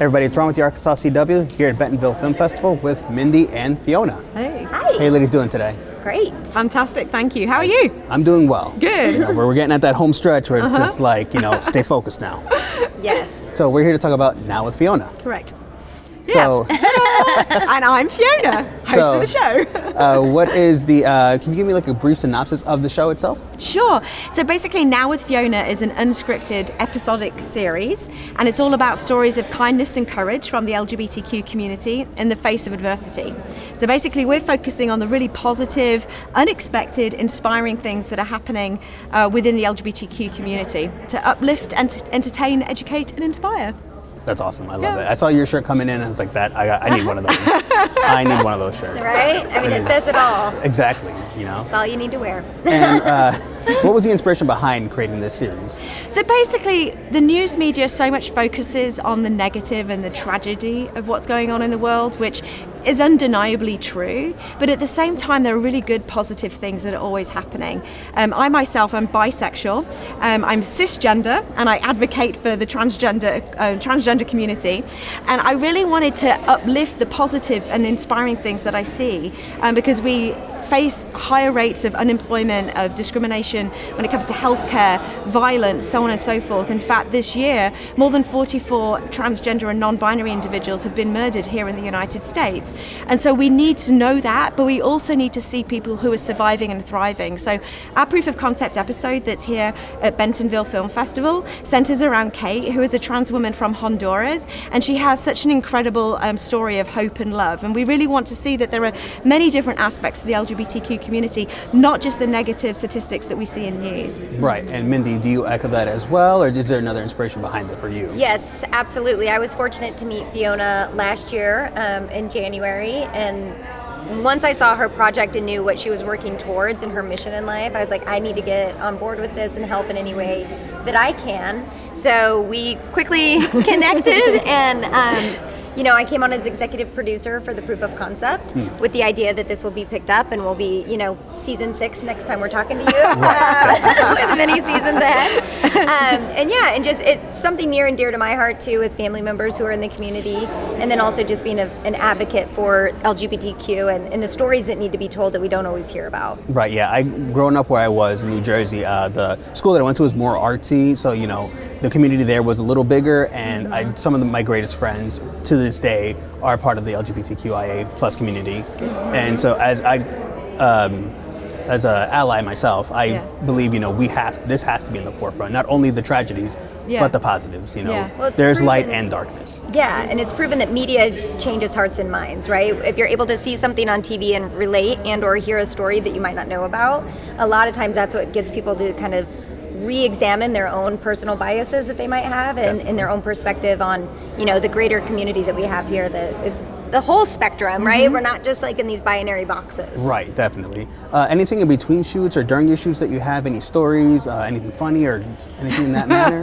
Everybody, it's Ron with the Arkansas CW here at Bentonville Film Festival with Mindy and Fiona. Hey. Hi. How you ladies doing today? Great. Fantastic, thank you. How are you? I'm doing well. Good. You know, we're getting at that home stretch where it's just like, stay focused now. Yes. So we're here to talk about Now with Fiona. Correct. So, And I'm Fiona, host of the show. what is the, can you give me like a brief synopsis of the show itself? Sure. So basically, Now with Fiona is an unscripted episodic series, and it's all about stories of kindness and courage from the LGBTQ community in the face of adversity. So basically, we're focusing on the really positive, unexpected, inspiring things that are happening within the LGBTQ community to uplift, entertain, educate, and inspire. That's awesome. I love it. I saw your shirt coming in and I was like, I need one of those. I need one of those shirts. Right? I mean, it says it all. Exactly. It's all you need to wear. And what was the inspiration behind creating this series? So basically, the news media so much focuses on the negative and the tragedy of what's going on in the world, which is undeniably true. But at the same time, there are really good, positive things that are always happening. I myself am bisexual. I'm cisgender, and I advocate for the transgender community. And I really wanted to uplift the positive and inspiring things that I see, because we face higher rates of unemployment, of discrimination when it comes to healthcare, violence, so on and so forth. In fact, this year, more than 44 transgender and non-binary individuals have been murdered here in the United States. And so we need to know that, but we also need to see people who are surviving and thriving. So our proof of concept episode that's here at Bentonville Film Festival centers around Kate, who is a trans woman from Honduras, and she has such an incredible story of hope and love. And we really want to see that there are many different aspects of the LGBTQ community, not just the negative statistics that we see in news. Right. And Mindy, do you echo that as well, or is there another inspiration behind it for you? Yes, absolutely. I was fortunate to meet Fiona last year in January, and once I saw her project and knew what she was working towards and her mission in life, I was like, I need to get on board with this and help in any way that I can. So we quickly connected, and I came on as executive producer for the proof of concept with the idea that this will be picked up and will be, season 6 next time we're talking to you, with many seasons ahead. And just it's something near and dear to my heart too, with family members who are in the community, and then also just being an advocate for LGBTQ and the stories that need to be told that we don't always hear about. Right, yeah. Growing up where I was in New Jersey, the school that I went to was more artsy, so, the community there was a little bigger, and some of my greatest friends to this day are part of the LGBTQIA plus community. And so as an ally myself, I believe, this has to be in the forefront, not only the tragedies, but the positives, Well, there's proven, light and darkness. Yeah, and it's proven that media changes hearts and minds, right? If you're able to see something on TV and relate and or hear a story that you might not know about, a lot of times that's what gets people to kind of re-examine their own personal biases that they might have and their own perspective on, the greater community that we have here that is the whole spectrum, right? We're not just like in these binary boxes. Right, definitely. Anything in between shoots or during your shoots that you have, any stories, anything funny or anything in that manner?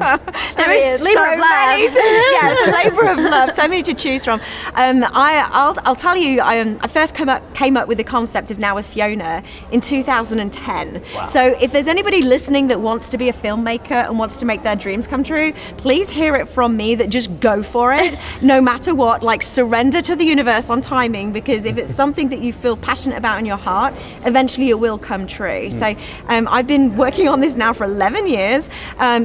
There is labor of love. Yes, a labor of love. So many to choose from. I'll tell you. I first came up with the concept of Now with Fiona in 2010. Wow. So if there's anybody listening that wants to be a filmmaker and wants to make their dreams come true, please hear it from me that just go for it, no matter what. Like, surrender to the universe on timing, because if it's something that you feel passionate about in your heart, eventually it will come true. So I've been working on this now for 11 years.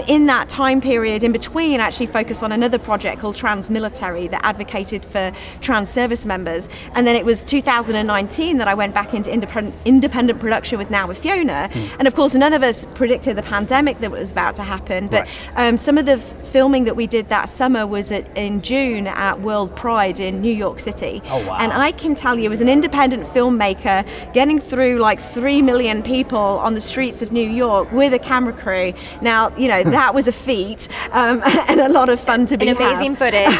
In that time period in between, I actually focused on another project called Trans Military that advocated for trans service members. And then it was 2019 that I went back into independent production with Now with Fiona. And of course, none of us predicted the pandemic that was about to happen. But some of the filming that we did that summer was in June at World Pride in New York City. Oh, wow. And I can tell you, as an independent filmmaker, getting through like 3 million people on the streets of New York with a camera crew, now, that was a feat, and a lot of fun to be had. Amazing footage.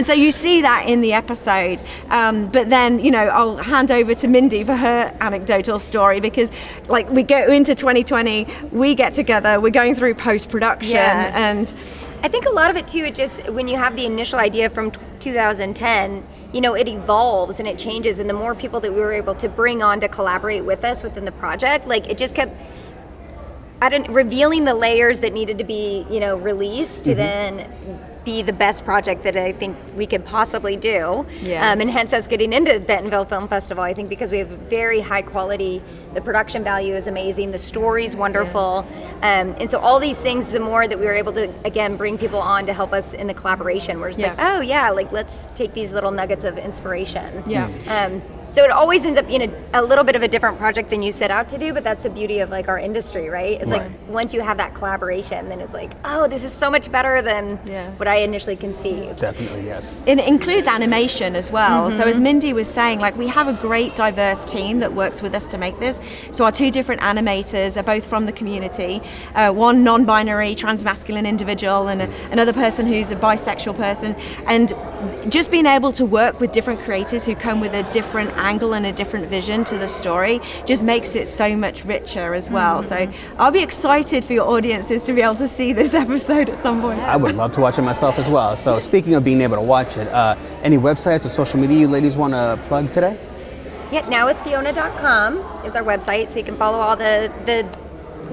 So you see that in the episode. But then, I'll hand over to Mindy for her anecdotal story, because like we go into 2020, we get together, we're going through post-production, and I think a lot of it too, it just, when you have the initial idea from 2010, it evolves and it changes, and the more people that we were able to bring on to collaborate with us within the project, like it just kept revealing the layers that needed to be, released to then be the best project that I think we could possibly do. Yeah. And hence us getting into Bentonville Film Festival, I think, because we have very high quality, the production value is amazing, the story's wonderful. And so all these things, the more that we were able to, again, bring people on to help us in the collaboration, we're just like, oh yeah, like let's take these little nuggets of inspiration. Yeah. So it always ends up being a little bit of a different project than you set out to do, but that's the beauty of like our industry, right? It's like once you have that collaboration, then it's like, oh, this is so much better than what I initially conceived. Definitely, yes. It includes animation as well. So as Mindy was saying, like we have a great diverse team that works with us to make this. So our 2 different animators are both from the community. One non-binary, trans-masculine individual and another person who's a bisexual person. And just being able to work with different creators who come with a different angle and a different vision to the story just makes it so much richer as well. So I'll be excited for your audiences to be able to see this episode at some point. I would love to watch it myself as well. So speaking of being able to watch it, any websites or social media you ladies want to plug today? Yeah, nowwithfiona.com is our website, so you can follow all the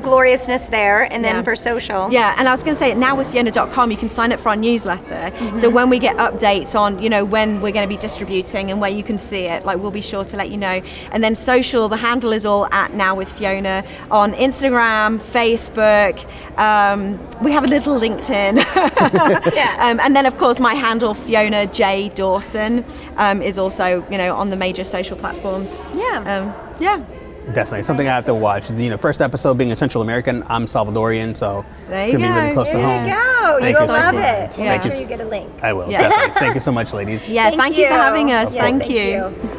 gloriousness there, and then for social. Yeah, and I was going to say, now with Fiona.com, you can sign up for our newsletter. So when we get updates on, when we're going to be distributing and where you can see it, like we'll be sure to let you know. And then social, the handle is all at Now with Fiona on Instagram, Facebook. We have a little LinkedIn. And then of course my handle, Fiona J Dawson, is also, on the major social platforms. Yeah. Definitely, something I have to watch. First episode being a Central American, I'm Salvadorian, so there it's going to be really close to home. There you go. Thank You'll so love much. it. Make sure you get a link. I will, definitely. Thank you so much, ladies. Yeah, thank you for having us. Yes, thank you.